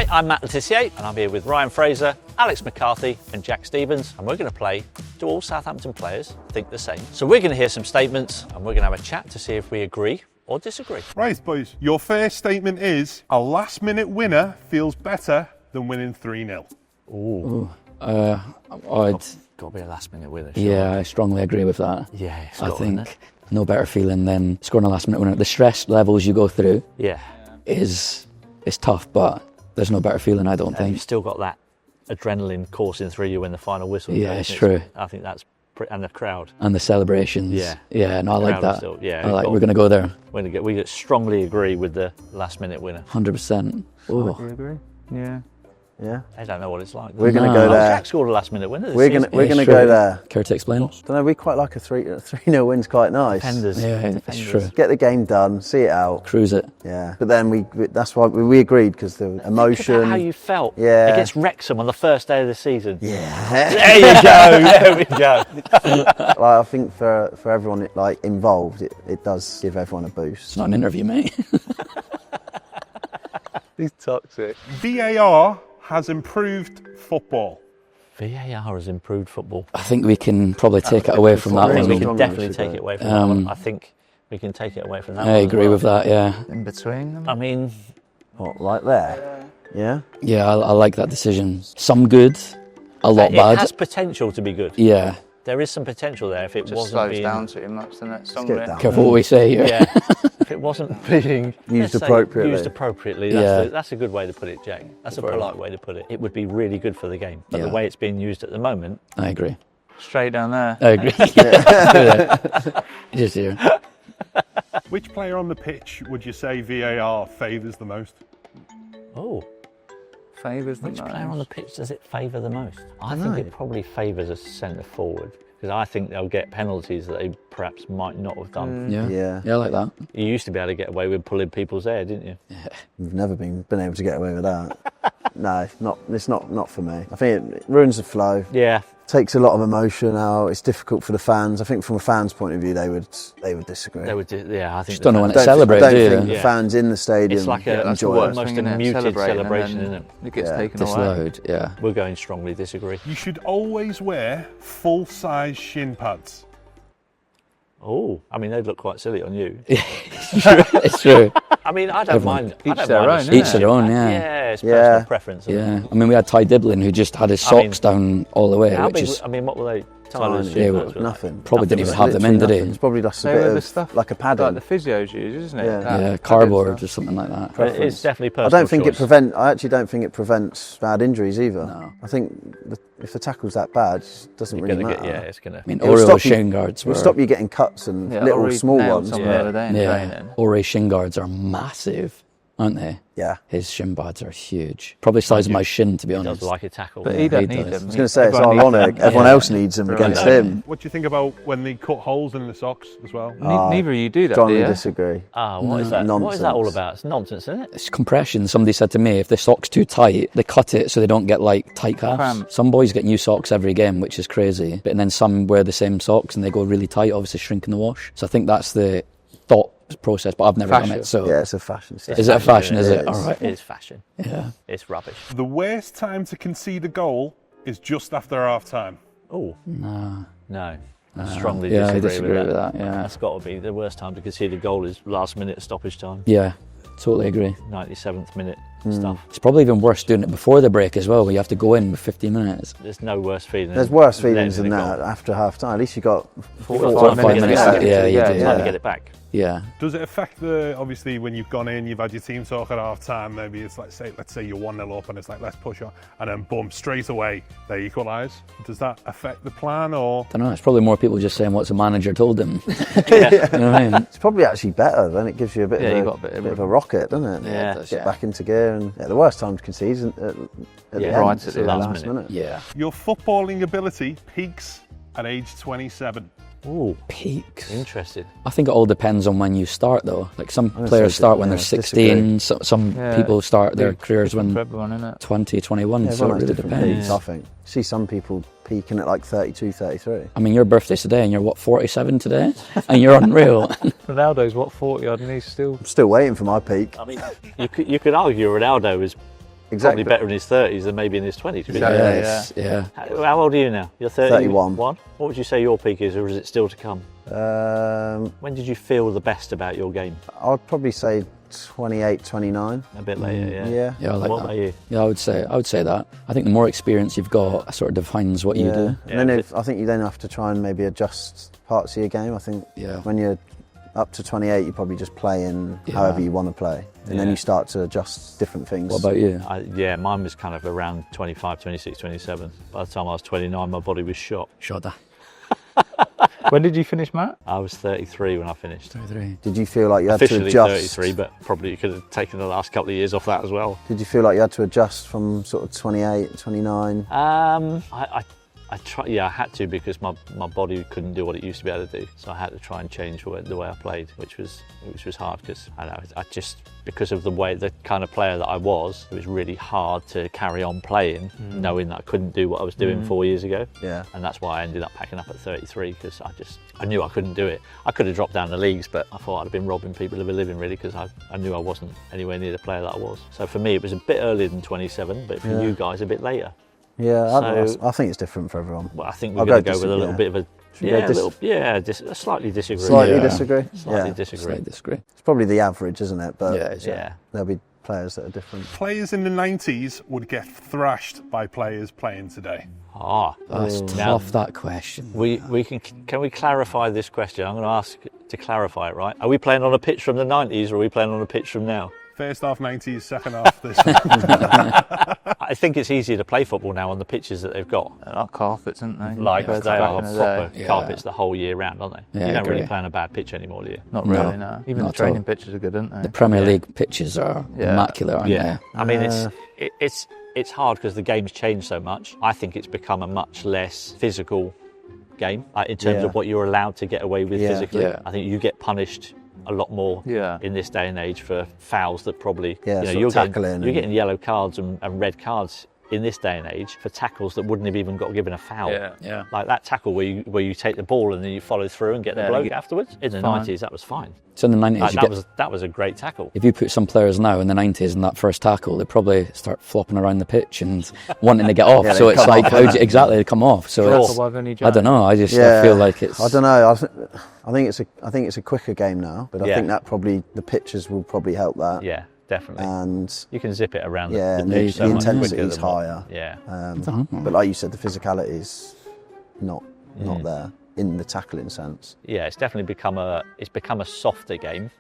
Hi, I'm Matt Tissier, and I'm here with Ryan Fraser, Alex McCarthy and Jack Stephens, and we're going to play Do All Southampton Players Think the Same? So we're going to hear some statements, and we're going to have a chat to see if we agree or disagree. Right, boys, your first statement is, a last-minute winner feels better than winning 3-0. Ooh. I'd... Got to be a last-minute winner. Sure. Yeah, I strongly agree with that. Yeah, I think no better feeling than scoring a last-minute winner. The stress levels you go through is tough, but there's no better feeling, I don't think. You've still got that adrenaline coursing through you when the final whistle. Yeah, it's true. I think that's and the crowd and the celebrations. Yeah, no, I like that. Still, we're going to go there. We strongly agree with the last-minute winner. 100%. I agree. Yeah. They don't know what it's like. We're going to go there. Jack scored a last-minute winner. We're going to go there. Care to explain? Don't know. We quite like a 3-0 win's quite nice. Defenders. Yeah, it's true. Get the game done, see it out, cruise it. Yeah, but then that's why we agreed, because the emotion. Think about how you felt. Yeah. Against Wrexham on the first day of the season. Yeah. There you go. There we go. I think for everyone involved, it does give everyone a boost. It's not an interview, mate. He's toxic. VAR has improved football. VAR has improved football. I think we can probably take it away from that I think we one. can definitely take it away from that one. I think we can take it away from that one. I agree with that, yeah. In between them? I mean... What, right there? Yeah? Yeah, I like that decision. Some good, a lot bad. It has potential to be good. Yeah. There is some potential there if it just wasn't slows being... down too much, doesn't it? Careful what we say here. Yeah. If it wasn't being used appropriately. That's a good way to put it, Jack. That's a polite way to put it. It would be really good for the game. But the way it's being used at the moment... I agree. Straight down there. I agree. Yeah. Just here. Which player on the pitch would you say VAR favours the most? Oh. Favours the Which most. player on the pitch does it favour the most? I think it probably favours a centre forward, because I think they'll get penalties that they perhaps might not have done. Yeah, I like that. You used to be able to get away with pulling people's hair, didn't you? Yeah. We've never been able to get away with that. No, it's not for me. I think it ruins the flow. Yeah. Takes a lot of emotion out. It's difficult for the fans. I think from a fan's point of view, they would disagree. They would, I think. Just don't know when to celebrate, I do you? don't think the fans in the stadium It's like enjoy almost a muted celebration, isn't it? It gets taken It's away. loud, yeah. We're going strongly disagree. You should always wear full-size shin pads. Oh, I mean, they'd look quite silly on you. It's true. I mean, I don't mind. Each their own, Each their own, yeah. Yeah, it's personal preference. Yeah. I mean, we had Ty Diblin who just had his socks down all the way, which is... I mean, what were they? Tiny. Tyler's Nothing. Probably didn't even have them in, did he? It's probably just a They were bit the of stuff like a padding. Like the physios use, isn't it? Yeah. Cardboard or something like that. It's definitely personal. I actually don't think it prevents bad injuries either. No. I think if the tackle's that bad, it doesn't really matter. it's gonna. I mean, It'll Oriel stop shin guards It'll stop you getting cuts and little small ones. Ore shin guards are massive, aren't they? Yeah. His shin pads are huge. Probably the size of my shin, to be He honest. does like a tackle. But he don't he need does. them. I was going to say, it's ironic. Everyone else needs them against him. What do you think about when they cut holes in the socks as well? Neither of you do that, do Strongly you? disagree. What is that? What is that all about? It's nonsense, isn't it? It's compression. Somebody said to me, if the sock's too tight, they cut it so they don't get like tight calves. Cramp. Some boys get new socks every game, which is crazy. But then some wear the same socks and they go really tight, obviously shrinking the wash. So I think that's the thought process, but I've never done it. So yeah, it's a fashion statement. Is it a fashion? Is it? All right. It's fashion. Yeah. It's rubbish. The worst time to concede a goal is just after half-time. Oh. No. No. I strongly Yeah, I disagree disagree with with that. that. Yeah. That's got to be the worst time to concede a goal is last minute stoppage time. Yeah. Totally agree. 97th minute stuff. It's probably even worse doing it before the break as well, where you have to go in with 15 minutes. There's no worse feeling. There's worse feelings than that after half time. At least you got 45 minutes. Yeah, you do. Time to get it back. Yeah. Does it affect obviously when you've gone in, you've had your team talk at half-time, maybe it's like, let's say you're 1-0 up and it's like, let's push on, and then boom, straight away, they equalise. Does that affect the plan or? I don't know, it's probably more people just saying what the manager told them. Yeah. You know what I mean? It's probably actually better, then it gives you a bit, you of, got a bit of a rocket, doesn't it? Yeah, it does, Get back into gear, and the worst time to concede is at the end, right at the last minute. Yeah. Your footballing ability peaks at age 27. Ooh, Peaks. interesting. I think it all depends on when you start, though. Like some players start when they're 16, some people start their careers when for everyone, isn't it? 20, 21, so it really depends. Peaks, I think. See some people peaking at like 32, 33. I mean, your birthday's today and you're, what, 47 today? And you're unreal. Ronaldo's, what, 40 odd, and he's still... I'm still waiting for my peak. I mean, you could argue Ronaldo is Exactly. Probably better in his 30s than maybe in his 20s. Exactly. Yeah. How old are you now? You're 31. 31. What would you say your peak is, or is it still to come? Um, When did you feel the best about your game? I'd probably say 28, 29. A bit later, yeah. Yeah. Yeah, I like What that. about you? Yeah, I would say that. I think the more experience you've got, sort of defines what you do. Yeah, And then but- I think you then have to try and maybe adjust parts of your game. I think Yeah. when you're up to 28, you probably just play in Yeah. however you want to play. And then Yeah. you start to adjust different things. What about you? Yeah, mine was kind of around 25, 26, 27. By the time I was 29, my body was shot. Shudder. When did you finish, Matt? I was 33 when I finished. 33. Did you feel like you had to Officially adjust? 33, but probably you could have taken the last couple of years off that as well. Did you feel like you had to adjust from sort of 28, 29? I try, yeah, I had to because my body couldn't do what it used to be able to do. So I had to try and change the way I played, which was hard because because of the kind of player that I was, it was really hard to carry on playing, knowing that I couldn't do what I was doing 4 years ago. Yeah. And that's why I ended up packing up at 33 because I knew I couldn't do it. I could have dropped down the leagues, but I thought I'd have been robbing people of a living really because I knew I wasn't anywhere near the player that I was. So for me, it was a bit earlier than 27, but for Yeah. you guys, a bit later. Yeah, So- I think it's different for everyone. Well, I think I'll we're going to go go with a little yeah. bit of a Should we go slightly disagree. Slightly Yeah. disagree? Slightly Yeah. disagree. Slightly disagree. It's probably the average, isn't it? But Yeah, it's Yeah. there'll be players that are different. Players in the 90s would get thrashed by players playing today. That's Now- tough, that question. Can we clarify this question? I'm going to ask to clarify it, right? Are we playing on a pitch from the 90s or are we playing on a pitch from now? First half 90s, second half this. I think it's easier to play football now on the pitches that they've got. They're like carpets, aren't they? Like Compared to they back are in the proper day. Yeah. carpets the whole year round, aren't they? Yeah, You I don't really agree. play on a bad pitch anymore, do you? Not No, really, no. Even not the training at all. pitches are good, aren't The they? Premier Yeah. League pitches are Yeah. immaculate, aren't Yeah. they? I mean, it's hard because the game's changed so much. I think it's become a much less physical game in terms Yeah. of what you're allowed to get away with Yeah. physically. Yeah. I think you get punished a lot more Yeah. in this day and age for fouls that probably Yeah, sort of you're tackling you're getting yellow cards and red cards in this day and age for tackles that wouldn't have even got given a foul. Yeah. Like that tackle where you take the ball and then you follow through and get the Yeah, bloke you- afterwards. In the fine. 90s, that was fine. So in the 90s, Like, you that was a great tackle. if you put some players now in the 90s in that first tackle, they probably start flopping around the pitch and wanting to get off. Yeah, So they it's come like, off, how do don't you, they? exactly, they come off. So Sure. it's, Above any I judge. don't know. I Yeah, feel like it's. I don't know. I think it's a quicker game now, but I Yeah. think that probably the pitches will probably help that. Yeah, definitely. And You can zip it around yeah, the and pitch so the much quicker intensity's than what- higher. Yeah. But like you said, the physicality's not there in the tackling sense. Yeah, it's definitely become a softer game,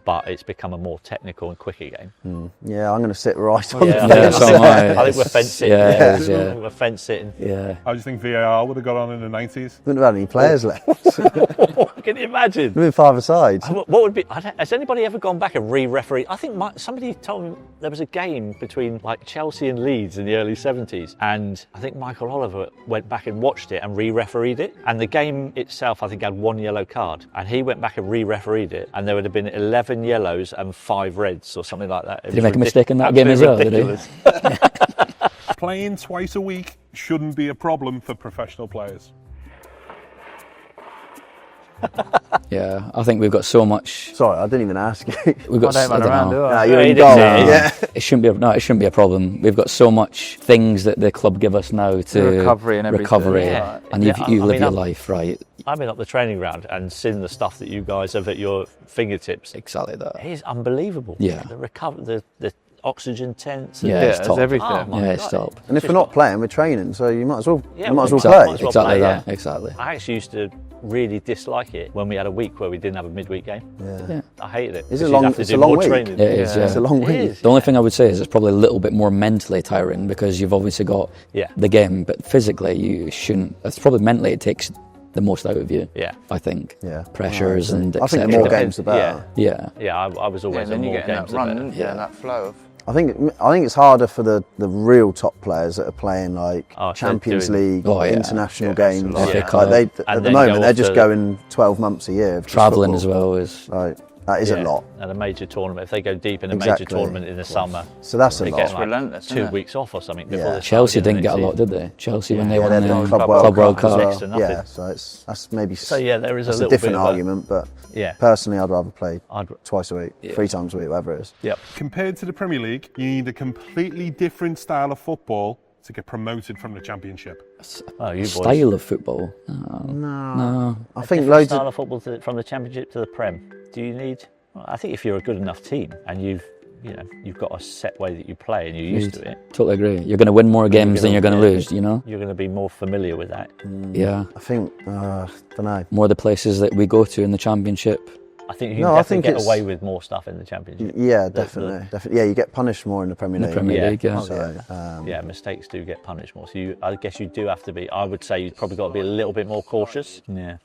but it's become a more technical and quicker game. Yeah, I'm going to sit right on Yeah, the Yeah, fence. so am I. I think we're fence sitting. Yeah, there. it is, yeah. We're fence sitting. Yeah. How do you think VAR would have got on in the 90s? Wouldn't have had any players left. Can you imagine? We've been five-a-side. What would be? Has anybody ever gone back and re-referee? I think somebody told me there was a game between like Chelsea and Leeds in the early 70s, and I think Michael Oliver went back and watched it and re-refereed it. And the game itself, I think, had 1 yellow card, and he went back and re-refereed it, and there would have been 11 yellows and 5 reds or something like that. Did he make a mistake in that game as well? Did he? Playing twice a week shouldn't be a problem for professional players. Yeah, I think we've got so much. Sorry, I didn't even ask you. We've got. I don't run don't around, know. do Nah, I? you're he in didn't goal. say it. Yeah. It shouldn't be a problem. We've got so much things that the club give us now to Recovery and everything. recovery, Yeah. and Yeah, you I live mean, your I'm- life right. I've been up the training ground and seen the stuff that you guys have at your fingertips. Exactly that. It is unbelievable. Yeah. The oxygen tents. Yeah, Yeah, it's it's top. everything. Oh my Yeah, it's God. top. And if we're not playing, we're training, so you might as well. Yeah, you might as well exactly. play. Might as well Exactly play, that. yeah. Exactly. I actually used to really dislike it when we had a week where we didn't have a midweek game. Yeah. I hated it. Is it because long- you'd have to it's do a long more week? training. It is. Yeah. Yeah. It's a long It week. is. The only thing I would say is it's probably a little bit more mentally tiring because you've obviously got Yeah. the game, but physically you shouldn't. It's probably mentally it takes the most out of you. Yeah. I think. Yeah. Pressures and I think the etc. more games, the better. Yeah. Yeah, I was Yeah, always and then a you more get in that games the run, better. don't you? Yeah. And that flow of. I think it's harder for the real top players that are playing like Oh, so Champions doing- League, Oh, yeah. international Yeah, games. that's a lot. FA Like Cup. they, And at the then moment, go they're off just to- going 12 months a year. of just Traveling football. as well is. Like, That is a lot. At a major tournament, if they go deep in a Exactly. major tournament in the summer, So that's a they lot. get like relentless, 2 isn't it? weeks off or something before Yeah. they start Chelsea again didn't get a next lot, season. did they? Chelsea when they Yeah, won they're the doing Club World World Cup as Cup. well. Next to nothing. Yeah, so that's maybe. So yeah, there is a that's little a different bit of argument, but Yeah. personally, I'd rather play I'd- twice a week, 3 times a week, whatever it is. Yep. Compared to the Premier League, you need a completely different style of football to get promoted from the Championship. Oh, you boys. Style of football. No, I A think different loads style of. of football from the Championship to the Prem. Do you need? Well, I think if you're a good enough team and you've got a set way that you play and you're used to it, Totally agree. You're going to win more games than you're going to lose, you know? you're going to be more familiar with that. Yeah. I think don't know. More the places that we go to in the Championship. I think you No, can I definitely think get it's- away with more stuff in the Championship. Yeah, definitely. Yeah, you get punished more in the Premier In the League. Premier Yeah. League, yeah. So, Yeah, mistakes do get punished more. So I guess you do have to be. I would say you've probably got to be a little bit more cautious. Yeah.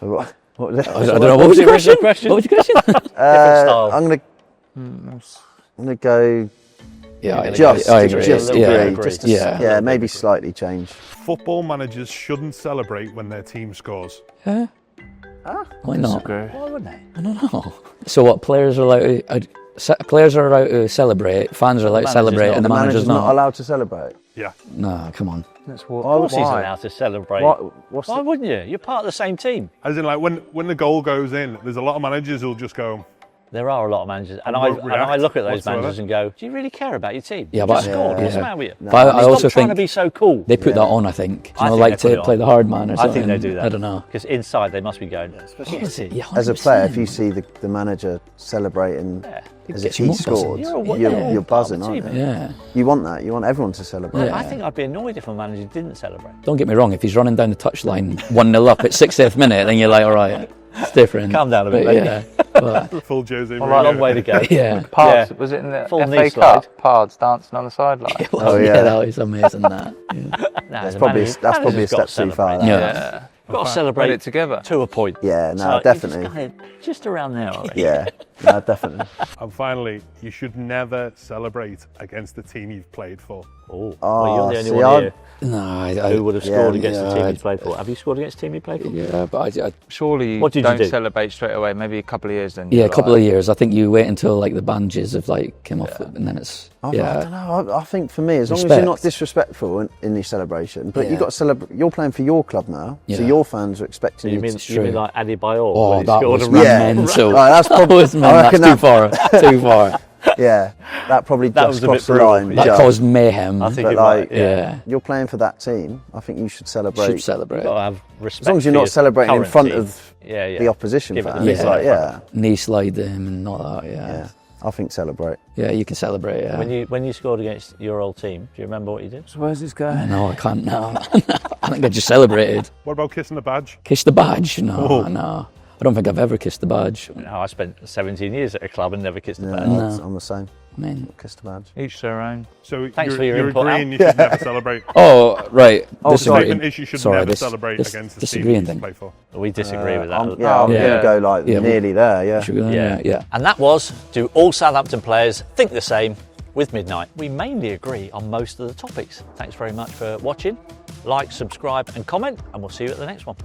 so what was it? I don't know, what was your original question? What was your question? Different style. I'm gonna go Yeah, I just agree. just Yeah, agree. agree. Just Yeah. yeah, maybe slightly change. Football managers shouldn't celebrate when their team scores. Yeah. Why not? Disagree. Why wouldn't they? I don't know. So what, players are allowed to celebrate, fans are allowed to Manager's celebrate, not. and the The manager's manager's not not? allowed to celebrate. Yeah. Nah, come on. That's what. Of course he's why? allowed to celebrate. What's Why wouldn't you? You're part of the same team. As in, like when the goal goes in, there's a lot of managers who'll just go, There are a lot of managers, and won't I look at those whatsoever. managers and go, "Do you really care about your team? Yeah, You but- just scored. What's the yeah. matter with you? But I Stop also trying think to be so cool." they put that on, I think. I You know, think like they put to it play on. the hard man or I something. think they do that. I don't know. Because inside they must be going, "What is it?" Yeah, as a player, if 100%. you see the manager celebrating as if gets you he more buzzing. scored, You're you're part of buzzing, the aren't team, you? Yeah. You want that. You want everyone to celebrate. Yeah. I think I'd be annoyed if a manager didn't celebrate. Don't get me wrong, if he's running down the touchline 1-0 up at 60th minute, then you're like, all right, it's different. Calm down a bit, But mate. yeah. But, full Jose A Mourinho. long way to go. yeah. Pards, Yeah. was it in the Full knee FA slide. Cup? Pards dancing on the sideline. Well, Oh, yeah, yeah. that was amazing, that. Yeah. That's That's probably a step too far. That. Yeah. Yeah. Got to Put celebrate it together. to a point. Yeah, no, So you definitely. Just, just around there, I reckon. Yeah, no, definitely. And finally, you should never celebrate against the team you've played for. Oh, well, you're the only see, one I'd- here No, who would have scored yeah, against the team yeah, you played for. Have you scored against the team you played for? yeah, but I Surely you What did you don't do? celebrate straight away. Maybe a couple of years then. yeah, you're a couple like, of years. I think you wait until like the bandages have like came off, and then it's I don't yeah. know. I think for me, as long as Respect. you're not disrespectful in your celebration, but Yeah. you've got to celebrate. You're playing for your club now, so Yeah. your fans are expecting You you. mean, to, you mean true. like Adebayor? Oh, when he that scored was a run? Yeah. mental. Right, that's That probably. was I man, reckon that's too far. Too far. Yeah, that probably That just was a bit crossed the brutal. line. That just. caused mayhem. I think But you're right. like, Yeah. yeah, You're playing for that team. I think you should celebrate. should celebrate. You've got to have respect. As long as you're for not your celebrating in current front team. of yeah. the opposition Give it fans. the It's big like, right. Knee slide them and all that. yeah, Yeah, I think celebrate. yeah, you can celebrate. Yeah. When you scored against your old team, do you remember what you did? So where's this going? No, I can't now. I think I just celebrated. What about kissing the badge? Kiss the badge? No, Oh. no. I don't think I've ever kissed the badge. No, I spent 17 years at a club and never kissed a Yeah, badge. No. I'm the same. I mean, Kiss the badge. Each their own. So Thanks you're, for your you're input, agreeing Al. you should never celebrate. oh right. Oh, The Disagree- statement is you should sorry, never this- celebrate this- against the team disagreeing you thing. play for. We disagree with that. I'm Oh, going yeah. to go like Yeah, nearly there. Yeah. Should we go? Yeah. Yeah. And that was, do all Southampton players think the same with Midnite? We mainly agree on most of the topics. Thanks very much for watching. Like, subscribe and comment, and we'll see you at the next one.